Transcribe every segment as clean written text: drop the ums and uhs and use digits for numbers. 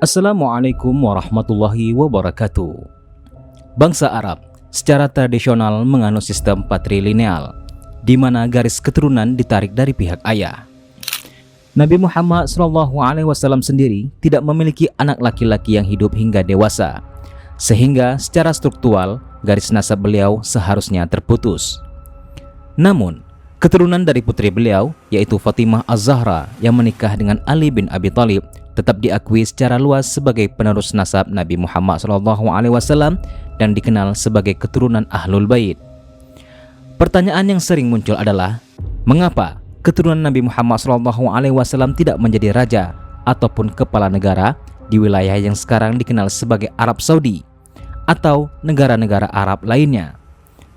Assalamualaikum warahmatullahi wabarakatuh. Bangsa Arab secara tradisional menganut sistem patrilineal, di mana garis keturunan ditarik dari pihak ayah. Nabi Muhammad SAW sendiri tidak memiliki anak laki-laki yang hidup hingga dewasa, sehingga secara struktural garis nasab beliau seharusnya terputus. Namun, keturunan dari putri beliau, yaitu Fatimah Az-Zahra yang menikah dengan Ali bin Abi Thalib, tetap diakui secara luas sebagai penerus nasab Nabi Muhammad SAW dan dikenal sebagai keturunan Ahlul Bait. Pertanyaan yang sering muncul adalah, mengapa keturunan Nabi Muhammad SAW tidak menjadi raja ataupun kepala negara di wilayah yang sekarang dikenal sebagai Arab Saudi atau negara-negara Arab lainnya?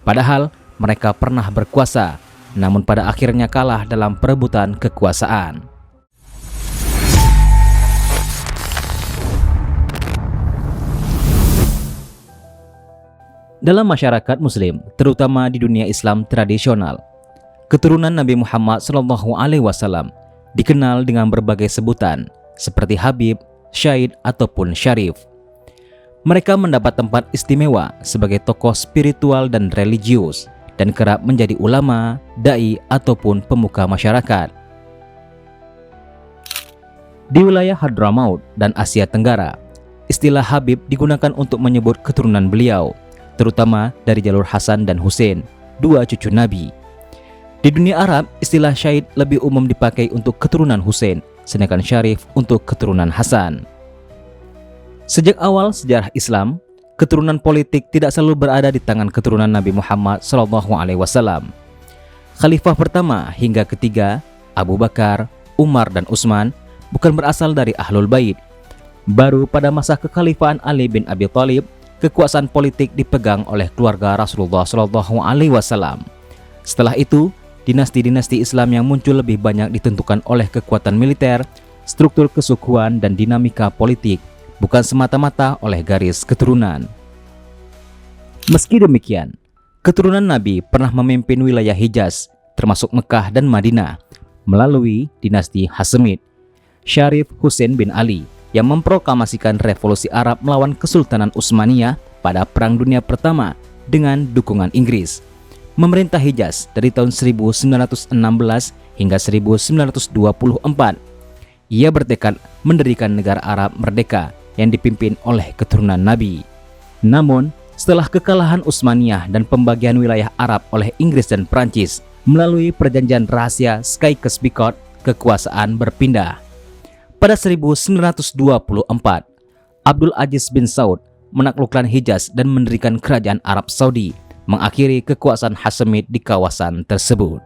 Padahal mereka pernah berkuasa, namun pada akhirnya kalah dalam perebutan kekuasaan. Dalam masyarakat Muslim, terutama di dunia Islam tradisional, keturunan Nabi Muhammad SAW dikenal dengan berbagai sebutan seperti Habib, Syahid, ataupun Syarif. Mereka mendapat tempat istimewa sebagai tokoh spiritual dan religius dan kerap menjadi ulama, dai, ataupun pemuka masyarakat. Di wilayah Hadramaut dan Asia Tenggara, istilah Habib digunakan untuk menyebut keturunan beliau, terutama dari jalur Hasan dan Husain, dua cucu Nabi. Di dunia Arab, istilah Syahid lebih umum dipakai untuk keturunan Husain, sedangkan Syarif untuk keturunan Hasan. Sejak awal sejarah Islam, keturunan politik tidak selalu berada di tangan keturunan Nabi Muhammad SAW. Khalifah pertama hingga ketiga, Abu Bakar, Umar, dan Utsman, bukan berasal dari Ahlul Bait. Baru pada masa kekhalifahan Ali bin Abi Thalib, kekuasaan politik dipegang oleh keluarga Rasulullah SAW. Setelah itu, dinasti-dinasti Islam yang muncul lebih banyak ditentukan oleh kekuatan militer, struktur kesukuan, dan dinamika politik, bukan semata-mata oleh garis keturunan. Meski demikian, keturunan Nabi pernah memimpin wilayah Hijaz, termasuk Mekah dan Madinah, melalui dinasti Hashemid. Syarif Husain bin Ali yang memproklamasikan revolusi Arab melawan Kesultanan Utsmaniyah pada Perang Dunia Pertama dengan dukungan Inggris, memerintah Hijaz dari tahun 1916 hingga 1924. Ia bertekad mendirikan negara Arab merdeka yang dipimpin oleh keturunan Nabi. Namun, setelah kekalahan Utsmaniyah dan pembagian wilayah Arab oleh Inggris dan Prancis melalui perjanjian rahasia Sykes-Picot, kekuasaan berpindah. Pada 1924, Abdul Aziz bin Saud menaklukkan Hijaz dan mendirikan kerajaan Arab Saudi, mengakhiri kekuasaan Hashemid di kawasan tersebut.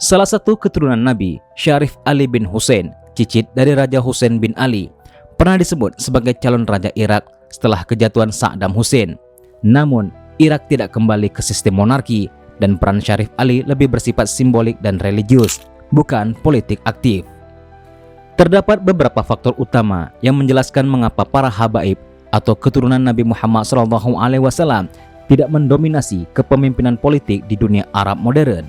Salah satu keturunan Nabi, Syarif Ali bin Husain, cicit dari Raja Husain bin Ali, pernah disebut sebagai calon Raja Irak setelah kejatuhan Saddam Hussein. Namun, Irak tidak kembali ke sistem monarki, dan peran Syarif Ali lebih bersifat simbolik dan religius, bukan politik aktif. Terdapat beberapa faktor utama yang menjelaskan mengapa para habaib atau keturunan Nabi Muhammad SAW tidak mendominasi kepemimpinan politik di dunia Arab modern.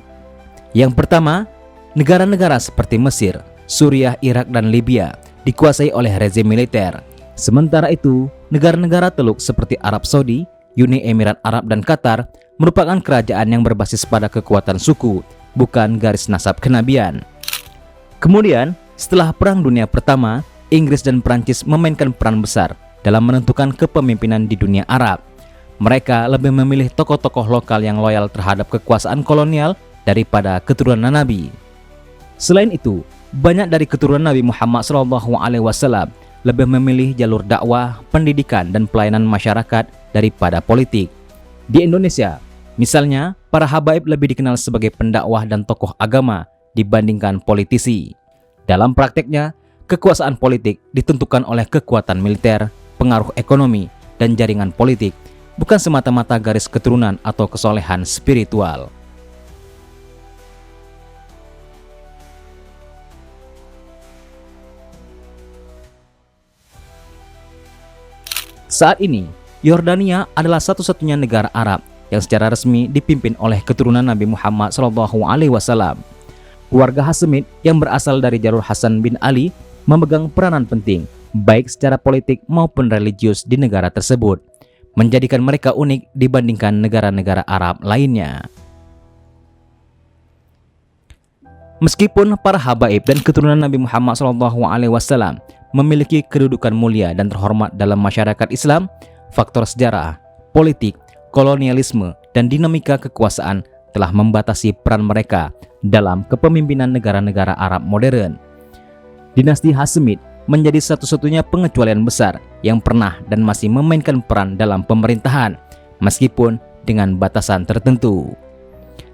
Yang pertama, negara-negara seperti Mesir, Suriah, Irak, dan Libya dikuasai oleh rezim militer. Sementara itu, negara-negara Teluk seperti Arab Saudi, Uni Emirat Arab, dan Qatar merupakan kerajaan yang berbasis pada kekuatan suku, bukan garis nasab kenabian. Kemudian, setelah Perang Dunia Pertama, Inggris dan Prancis memainkan peran besar dalam menentukan kepemimpinan di dunia Arab. Mereka lebih memilih tokoh-tokoh lokal yang loyal terhadap kekuasaan kolonial daripada keturunan Nabi. Selain itu, banyak dari keturunan Nabi Muhammad SAW lebih memilih jalur dakwah, pendidikan, dan pelayanan masyarakat daripada politik. Di Indonesia, misalnya, para habaib lebih dikenal sebagai pendakwah dan tokoh agama dibandingkan politisi. Dalam prakteknya, kekuasaan politik ditentukan oleh kekuatan militer, pengaruh ekonomi, dan jaringan politik, bukan semata-mata garis keturunan atau kesolehan spiritual. Saat ini, Yordania adalah satu-satunya negara Arab yang secara resmi dipimpin oleh keturunan Nabi Muhammad SAW. Keluarga Hashemid yang berasal dari jalur Hasan bin Ali memegang peranan penting, baik secara politik maupun religius di negara tersebut, menjadikan mereka unik dibandingkan negara-negara Arab lainnya. Meskipun para habaib dan keturunan Nabi Muhammad SAW memiliki kedudukan mulia dan terhormat dalam masyarakat Islam, faktor sejarah, politik, kolonialisme, dan dinamika kekuasaan telah membatasi peran mereka dalam kepemimpinan negara-negara Arab modern. Dinasti Hashemid menjadi satu-satunya pengecualian besar yang pernah dan masih memainkan peran dalam pemerintahan, meskipun dengan batasan tertentu.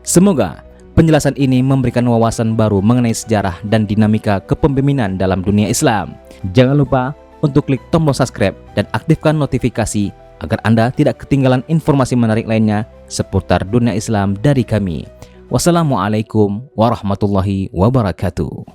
Semoga penjelasan ini memberikan wawasan baru mengenai sejarah dan dinamika kepemimpinan dalam dunia Islam. Jangan lupa untuk klik tombol subscribe dan aktifkan notifikasi agar Anda tidak ketinggalan informasi menarik lainnya seputar dunia Islam dari kami. Wassalamualaikum warahmatullahi wabarakatuh.